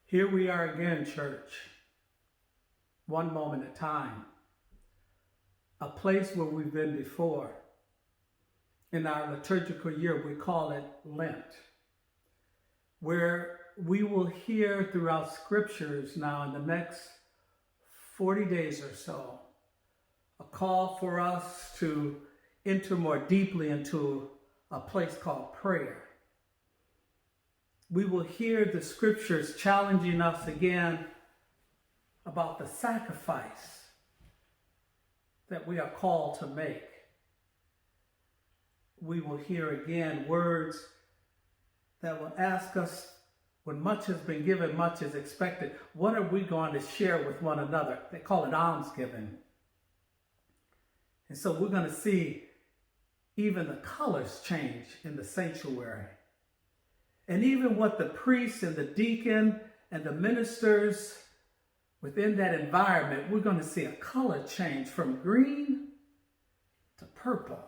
Here we are again, church, one moment at a time, a place where we've been before. In our liturgical year, we call it Lent, where we will hear throughout scriptures now in the next 40 days or so, a call for us to enter more deeply into a place called prayer. We will hear the scriptures challenging us again about the sacrifice that we are called to make. We will hear again words that will ask us, when much has been given, much is expected, what are we going to share with one another? They call it almsgiving. And so we're going to see even the colors change in the sanctuary. And even what the priest and the deacon and the ministers within that environment, we're going to see a color change from green to purple.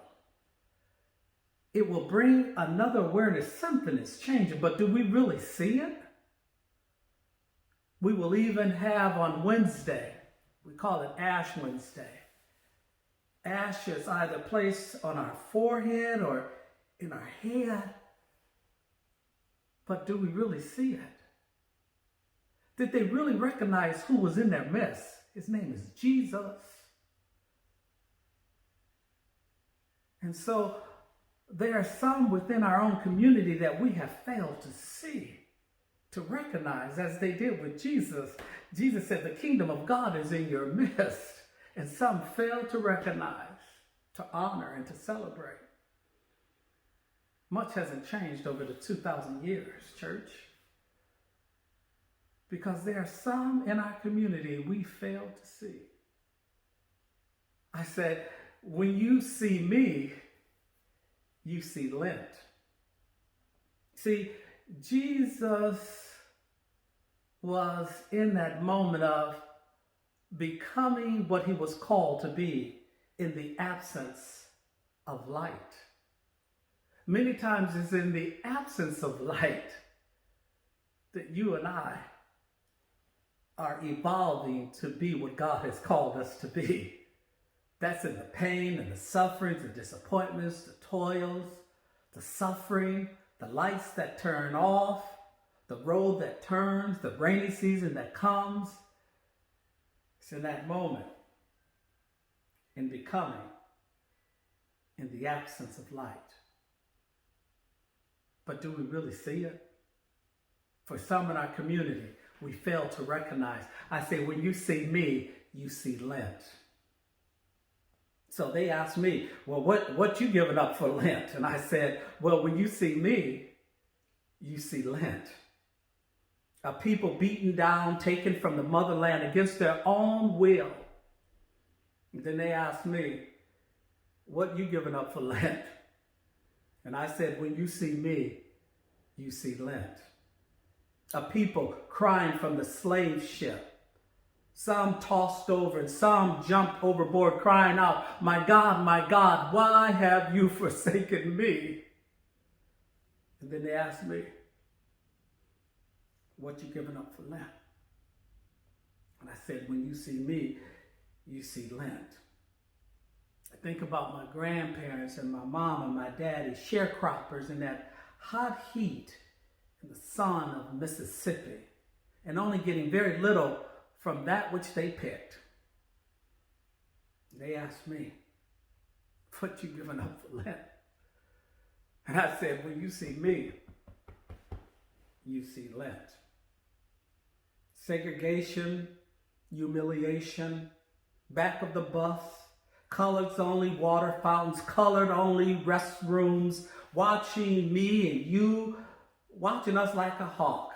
It will bring another awareness. Something is changing, but do we really see it? We will even have on Wednesday, we call it Ash Wednesday. Ash is either placed on our forehead or in our head. But do we really see it? Did they really recognize who was in their midst? His name is Jesus. And so there are some within our own community that we have failed to see, to recognize, as they did with Jesus. Jesus said, the kingdom of God is in your midst. And some failed to recognize, to honor, and to celebrate. Much hasn't changed over the 2,000 years, church. Because there are some in our community we fail to see. I said, when you see me, you see Lent. See, Jesus was in that moment of becoming what he was called to be in the absence of light. Many times it's in the absence of light that you and I are evolving to be what God has called us to be. That's in the pain and the sufferings, the disappointments, the toils, the suffering, the lights that turn off, the road that turns, the rainy season that comes. It's in that moment, in becoming, in the absence of light. But do we really see it? For some in our community, we fail to recognize. I say, when you see me, you see Lent. So they asked me, well, what you giving up for Lent? And I said, well, when you see me, you see Lent. A people beaten down, taken from the motherland against their own will. And then they asked me, what you giving up for Lent? And I said, when you see me, you see Lent. A people crying from the slave ship. Some tossed over and some jumped overboard crying out, my God, why have you forsaken me? And then they asked me, what you giving up for Lent? And I said, when you see me, you see Lent. I think about my grandparents and my mom and my daddy, sharecroppers in that hot heat in the sun of Mississippi, and only getting very little from that which they picked. They asked me, what you giving up for Lent? And I said, when you see me, you see Lent. Segregation, humiliation, back of the bus, colors only water fountains, colored only restrooms, watching me and you, watching us like a hawk,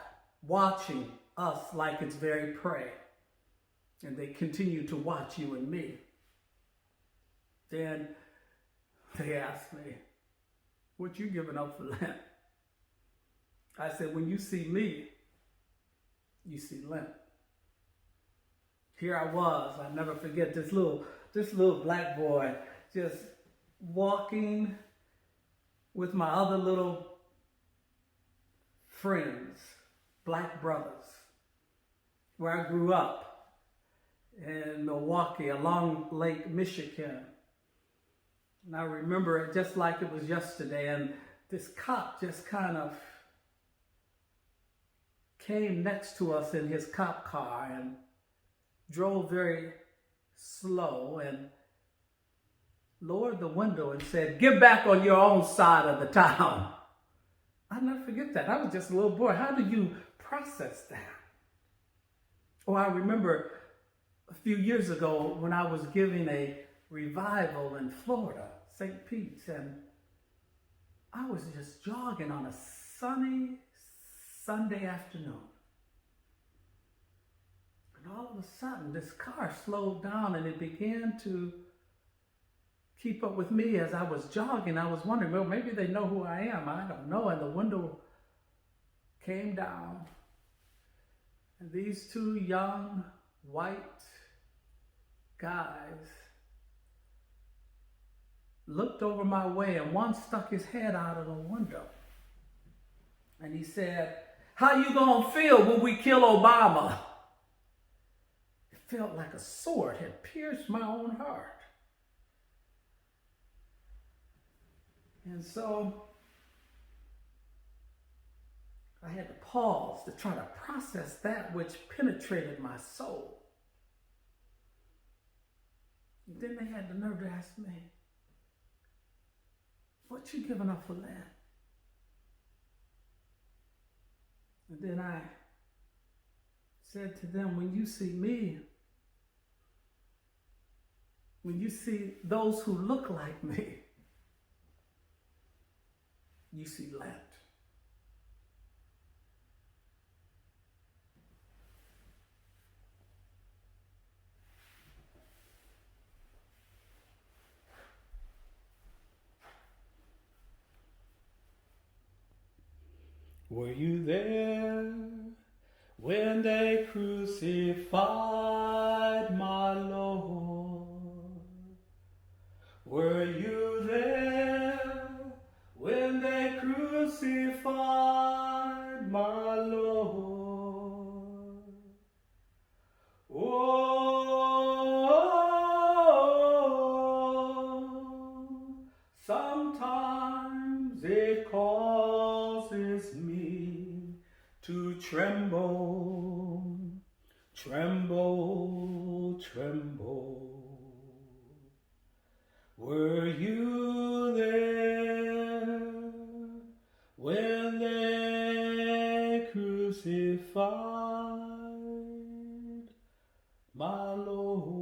watching us like its very prey. And they continue to watch you and me. Then they asked me, what you giving up for Lent? I said, when you see me, you see Lent. Here I was, I'll never forget this little black boy just walking with my other little friends, black brothers, where I grew up in Milwaukee along Lake Michigan. And I remember it just like it was yesterday. And this cop just kind of came next to us in his cop car and drove very slow and lowered the window and said, "Get back on your own side of the town." I'll never forget that. I was just a little boy. How do you process that? Or I remember a few years ago when I was giving a revival in Florida, St. Pete's, and I was just jogging on a sunny Sunday afternoon. And all of a sudden, this car slowed down and it began to keep up with me as I was jogging. I was wondering, well, maybe they know who I am. I don't know. And the window came down. And these two young white guys looked over my way, and one stuck his head out of the window. And he said, "How you gonna feel when we kill Obama?" It felt like a sword had pierced my own heart. And so I had to pause to try to process that which penetrated my soul. And then they had the nerve to ask me, "What you giving up for Lent?" And then I said to them, when you see me, when you see those who look like me, you see Lent. Were you there when they crucified my Lord? Were you there when they crucified my Lord? Oh, sometimes it causes me to tremble, tremble, tremble. Were you there when they crucified my Lord?